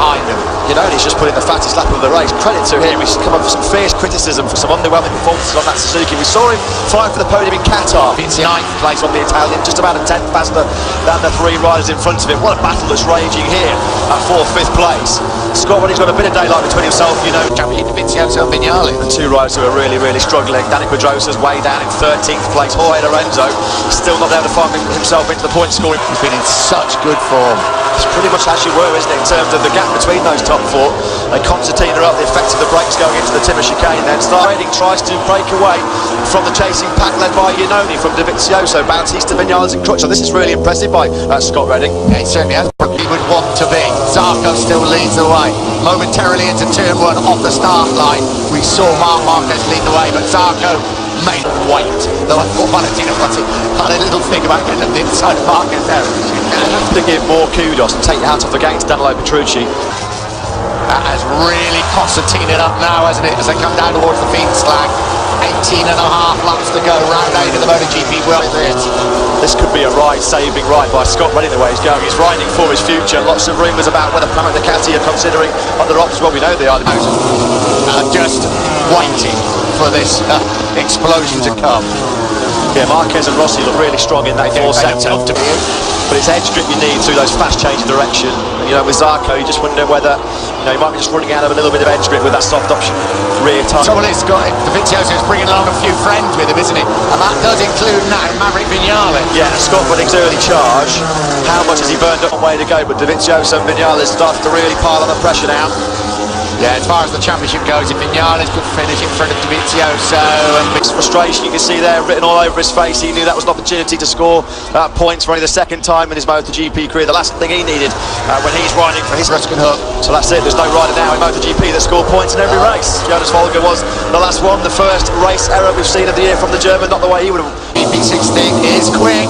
behind him. You know, he's just put in the fattest lap of the race. Credit to him, he's come up with some fierce criticism for some underwhelming performances on that Suzuki. We saw him fight for the podium in Qatar. It's the 9th place on the Italian, just about a 10th faster than the 3 riders in front of him. What a battle that's raging here at 4th, 5th place. Scott Redding's got a bit of daylight between himself, you know. Champion Davizioso and Vignales. And 2 riders who are really, really struggling. Danny Pedrosa's way down in 13th place. Jorge Lorenzo still not able to find himself into the point scoring. He's been in such good form. It's pretty much as you were, isn't it, in terms of the gap between those top 4. Concertina up, the effect of the brakes going into the timber chicane. Then Redding tries to break away from the chasing pack led by Iannone from Davizioso. Bautista, Vignales and Crutch. So this is really impressive by Scott Redding. Yeah, he certainly has. He would want to be. Zarco still leads the way. Momentarily into turn 1 off the start line. We saw Marc Marquez lead the way, but Zarco made wait. Though I thought Valentino Rossi had a little thing about getting the inside of Marquez there. To give more kudos and take your hat off again to Danilo Petrucci. That has really concertinaed up now, hasn't it, as they come down towards the feed slag. 18 and a half laps to go, round 8 of the MotoGP World Series. This could be a saving ride by Scott Redding the way he's going. He's riding for his future. Lots of rumours about whether Pramac Ducati are considering other options. Well, we know they are. Just waiting for this explosion to come. Yeah, Marquez and Rossi look really strong in that 4 sector. But it's edge grip you need through those fast change of direction. You know, with Zarco, you just wonder whether, you know, he might be just running out of a little bit of edge grip with that soft option rear tire. Trouble is, Davizioso is bringing along a few friends with him, isn't it? And that does include now Maverick Vignales. Yeah, Scott Redding's early charge. How much has he burned up? Way to go, but Davizioso and Vignales started to really pile on the pressure now. Yeah, as far as the championship goes, if Vignales could finish in front of Davizioso and mixed frustration, you can see there written all over his face. He knew that was an opportunity to score points for only the 2nd time in his MotoGP career. The last thing he needed when he's riding for his Ruskin Hook. So that's it. There's no rider now in MotoGP that scored points in every race. Jonas Folger was the last one, the first race error we've seen of the year from the German. Not the way he would have. EP16 is quick,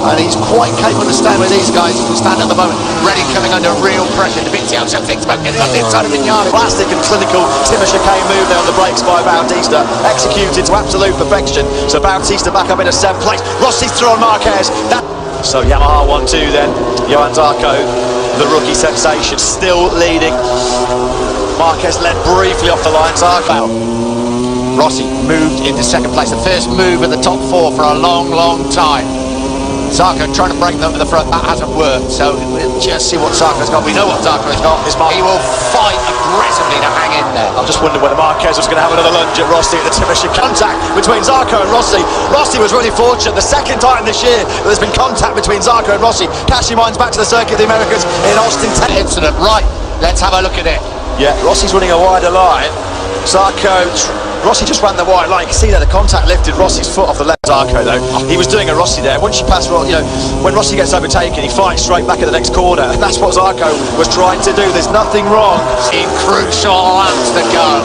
and he's quite capable to stand where these guys stand at the moment. Redding coming under real pressure. Davizioso thinks about getting on the inside of Vignales. Plastic and clinical timber chicane move there on the brakes by Bautista, executed to absolute perfection. So Bautista back up into 7th place. Rossi's through on Marquez. So Yamaha 1-2 then. Johan Zarco, the rookie sensation, still leading. Marquez led briefly off the line. Zarco. Rossi moved into 2nd place, the first move in the top 4 for a long, long time. Zarco trying to break them to the front, that hasn't worked, so we'll just see what Zarco's got. We know what Zarco's got. He will fight aggressively to hang in there. I'm just wondering whether Marquez was going to have another lunge at Rossi at the timber contact between Zarco and Rossi. Rossi was really fortunate. The 2nd time this year that there's been contact between Zarco and Rossi. Cash your minds back to the Circuit of the Americas in Austin. Incident, right, let's have a look at it. Yeah, Rossi's running a wider line. Rossi just ran the wide line. You can see there the contact lifted Rossi's foot off the left. Zarco though, he was doing a Rossi there. Once you pass, you know, when Rossi gets overtaken, he fights straight back at the next corner, and that's what Zarco was trying to do. There's nothing wrong. In crucial laps to go.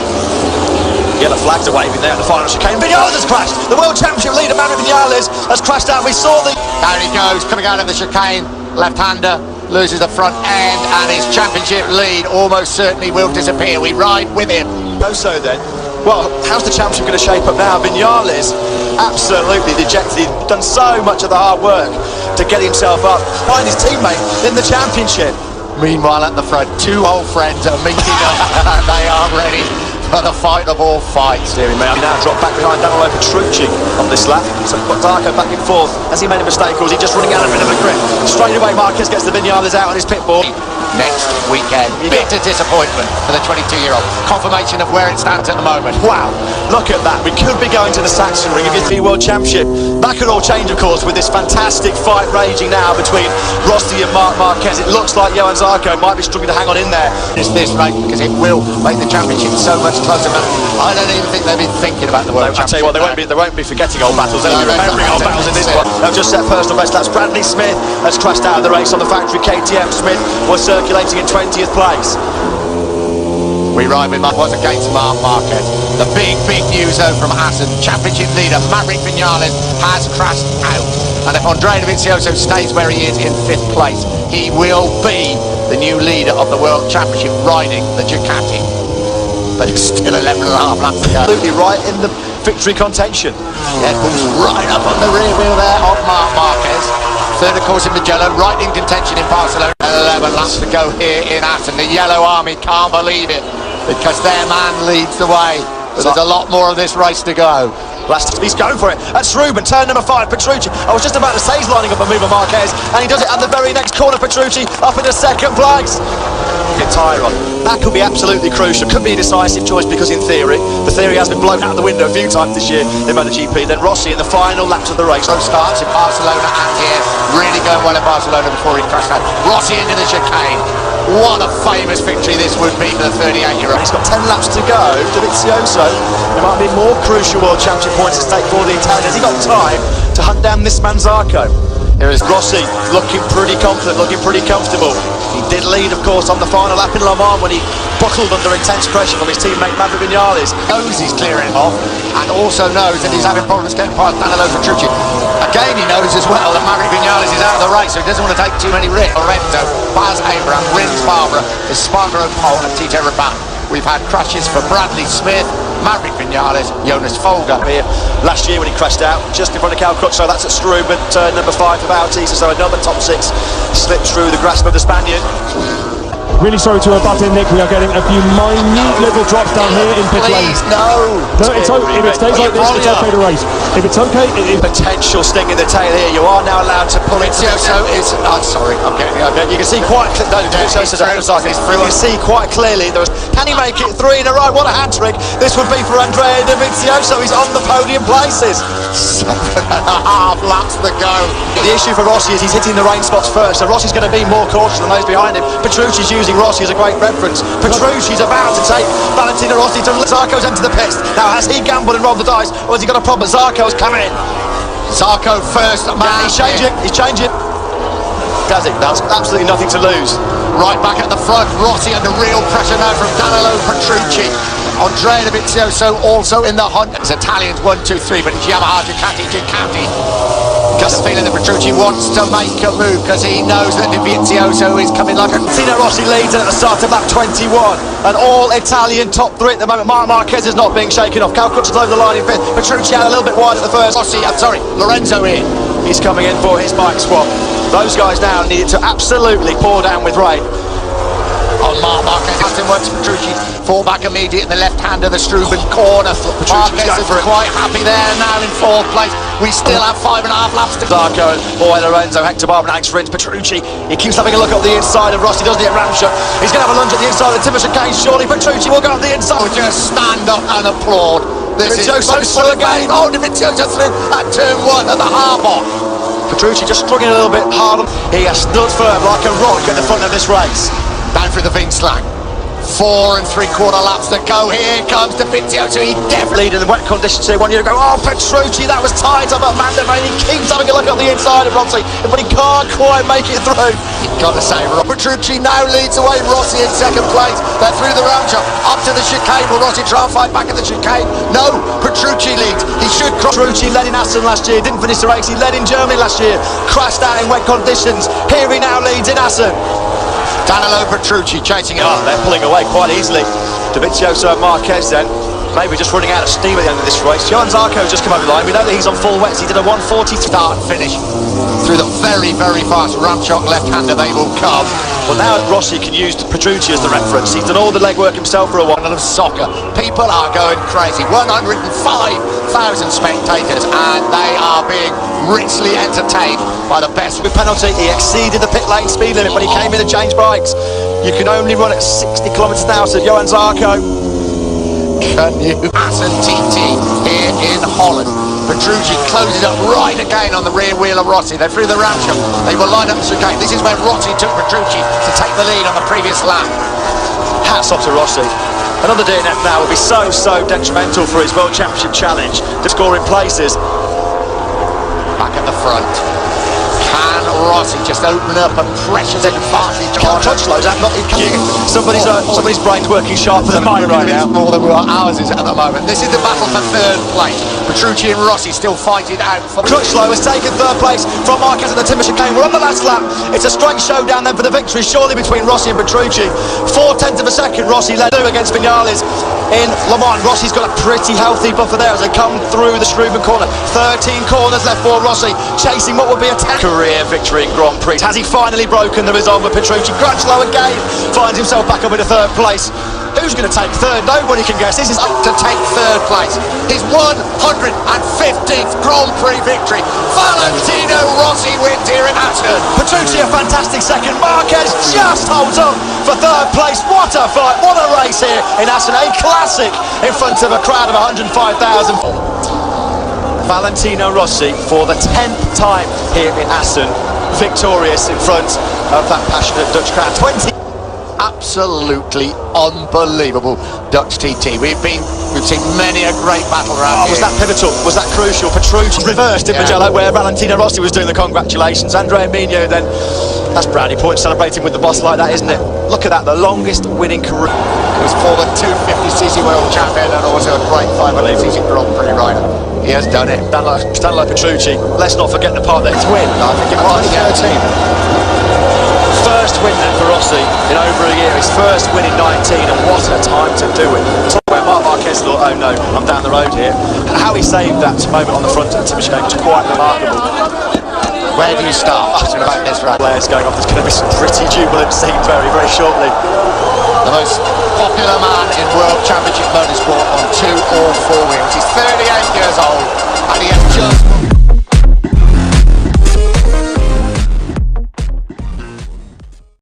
Yellow flags are waving there at the final chicane. Vignales has crashed. The World Championship leader, Maverick Vignales, has crashed out. We saw the. There he goes, coming out of the chicane, left-hander. Loses the front end, and his championship lead almost certainly will disappear. We ride with him. So then, well, how's the championship going to shape up now? Vignales absolutely dejected. He'd done so much of the hard work to get himself up, find his teammate in the championship. Meanwhile, at the front, 2 old friends are meeting up, and they are ready for the fight of all fights. Here he may now drop back behind Danilo Petrucci on this lap. So put Zarco back and forth. Has he made a mistake, or is he just running out of a bit of a grip? Straight away, Marquez gets the Vignales out on his pit board. Next weekend, bitter disappointment for the 22-year-old. Confirmation of where it stands at the moment. Wow, look at that. We could be going to the Saxon Ring of the World Championship. That could all change, of course, with this fantastic fight raging now between Rossi and Marc Marquez. It looks like Johan Zarco might be struggling to hang on in there. It's this race, because it will make the championship so much closer. I don't even think they've been thinking about the World Championship. I tell you what, they won't be forgetting old battles. They'll be remembering old battles in this one. They've just set personal best. That's Bradley Smith has crashed out of the race on the factory KTM. Smith was circulating in 20th place. We ride with was against Marc Marquez. The big news though from Assen, championship leader Maverick Vignales has crashed out. And if Andrea Dovizioso stays where he is in 5th place, he will be the new leader of the World Championship riding the Ducati. But it's still 11 and a half laps to go. Absolutely right in the victory contention. Yeah, pulls right up on the rear wheel there of Marc Marquez. 3rd, of course, in Magellan, right in contention in Barcelona. 11 laps to go here in Assen. The Yellow Army can't believe it because their man leads the way. But there's a lot more of this race to go. He's going for it. That's Ruben, turn number 5, Petrucci. I was just about to say he's lining up a move on Marquez, and he does it at the very next corner. Petrucci up into second place. Get tyre on. That could be absolutely crucial. Could be a decisive choice because in theory, the theory has been blown out the window a few times this year in MotoGP. Then Rossi in the final laps of the race. So starts in Barcelona and here, really going well in Barcelona before he crashed out. Rossi into the chicane. What a famous victory this would be for the 38-year-old. He's got 10 laps to go. Dovizioso, there might be more crucial World Championship points at stake for the Italian. Has he got time to hunt down this man Zarco? Here is Rossi, looking pretty confident, looking pretty comfortable. He did lead, of course, on the final lap in Le Mans when he buckled under intense pressure from his teammate Maverick Vinales. Knows he's clearing off and also knows that he's having problems getting past Danilo Petrucci. Again, he knows as well that Maverick Vinales is out of the race, so he doesn't want to take too many risks. Lorenzo, Baz Abraham, Rins Barbara, Espargaro Pole and Tito Rabat. We've had crashes for Bradley Smith, Maverick Vinales, Jonas Folger. Here last year when he crashed out just in front of Cal Crutchlow, that's at Struben, turn number 5 for Bautista, so another top 6 slipped through the grasp of the Spaniard. Really sorry to butt in, Nick. We are getting a few minute little drops down here in pit lane. Please, no! If it stays like this, it's okay to race. If it's okay, potential sting in the tail here. You are now allowed to pull it. So it's. Oh, sorry, I'm getting over. You can see quite. You can see quite clearly. Can he make it 3 in a row? What a hat trick! This would be for Andrea Dovizioso. He's on the podium places. 7.5 laps to go. The issue for Rossi is he's hitting the rain spots first, so Rossi's going to be more cautious than those behind him. Petrucci's using Rossi as a great reference. Petrucci's about to take Valentino Rossi to Zarco's into the pits. Now, has he gambled and rolled the dice, or has he got a problem? Zarco's coming in. Zarco first, man. Yeah, he's changing. Does it? That's absolutely nothing to lose. Right back at the front, Rossi under real pressure now from Danilo Petrucci. Andrea Dovizioso also in the hunt. It's Italians 1, 2, 3, but it's Yamaha, Ducati. Just the feeling that Petrucci wants to make a move because he knows that Dovizioso is coming like a... Tino Rossi leads at the start of lap 21. An all-Italian top 3 at the moment. Marquez is not being shaken off. Cal Crutchlow over the line in 5th. Petrucci out a little bit wide at the first. Lorenzo in. He's coming in for his bike swap. Those guys now need to absolutely pour down with rain. On Marquez, Assen works Petrucci, fall back immediate in the left hand of the Struben corner. Marquez is quite happy there now in 4th place. We still have 5.5 laps to go. Zarco, boy, Lorenzo, Hector Barber and Alex Rins. Petrucci, he keeps having a look up the inside of Rossi, does the ram shot. He's going to have a lunge at the inside of the Timber chicane. Surely Petrucci will go up the inside. We'll just stand up and applaud. This is Dovizioso again. Oh, Dovizioso through at turn 1 at the harbour. Petrucci just struggling a little bit hard. He has stood firm like a rock at the front of this race. Down through the Vinslang. 4 3/4 laps to go. Here comes Dovizioso. He definitely lead in the wet conditions here 1 year ago. Oh, Petrucci, that was tight up at Mandeville. He keeps having a look up the inside of Rossi, but he can't quite make it through. You've got to say, Petrucci now leads away. Rossi in 2nd place. They're through the round shot up to the chicane. Will Rossi try and fight back at the chicane? No, Petrucci leads. He should cross. Petrucci led in Assen last year, didn't finish the race. He led in Germany last year, crashed out in wet conditions. Here he now leads in Assen. Danilo Petrucci chasing it. Oh, they're pulling away quite easily. Dovizioso and Marquez then, maybe just running out of steam at the end of this race. Johan Zarco's just come over the line. We know that he's on full wets. He did a 140 start and finish. Through the very, very fast Ramchok left-hander they will come. Well, now Rossi can use Petrucci as the reference. He's done all the legwork himself for a while. Of soccer. People are going crazy. 105,000 spectators and they are being richly entertained by the best. With penalty, he exceeded the pit lane speed limit when he came in and changed bikes. You can only run at 60 kilometres an hour, so Johan Zarco. Can you? Assen TT here in Holland. Petrucci closes up right again on the rear wheel of Rossi. They're through the round shot. They will line up the chicane. This is when Rossi took Petrucci to take the lead on the previous lap. Hats off to Rossi. Another DNF now will be so detrimental for his World Championship challenge to score in places. Back at the front. Can Rossi just open up and pressure them fast? Crutchlow's out, somebody's brain's working sharper than mine right now. More than ours is at the moment. This is the battle for 3rd place. Petrucci and Rossi still fight it out. Crutchlow has taken 3rd place from Marquez at the Timber chicane. We're on the last lap. It's a straight showdown then for the victory, surely between Rossi and Petrucci. 4/10 of a second, Rossi led against Vinales in Le Mans. Rossi's got a pretty healthy buffer there as they come through the Struben corner. 13 corners left for Rossi. chasing what would be a career victory in Grand Prix. Has he finally broken the resolve of Petrucci? Crutchlow again finds himself back up in 3rd place. Who's going to take 3rd? Nobody can guess. This is Up to take 3rd place. His 115th Grand Prix victory. Valentino Rossi wins here in Assen. Petrucci a fantastic 2nd. Marquez just holds on for 3rd place. What a fight, what a race here in Assen. A classic in front of a crowd of 105,000. Valentino Rossi for the 10th time here in Assen, victorious in front of that passionate Dutch crowd. 20. Absolutely unbelievable Dutch TT. We've seen many a great battle round here. Was that pivotal? Was that crucial? Petrucci reversed in Mugello where Valentino Rossi was doing the congratulations. Andrea Migno then, that's brownie points, celebrating with the boss like that, isn't it? Look at that, the longest winning career. He was former 250cc world champion and also a great 500cc Grand Prix rider. He has done it. Stanley Petrucci, let's not forget the part that it's win. I think it was 13. First win then for Rossi in over a year, his first win in 19, and what a time to do it. Where Marc Marquez thought, oh no, I'm down the road here, and how he saved that moment on the front of the Timothy was quite remarkable. Where do you start talking about this right? Players going off, there's going to be some pretty jubilant scenes very, very shortly. The most popular man in World Championship motorsport on 2 or 4 wheels. He's 38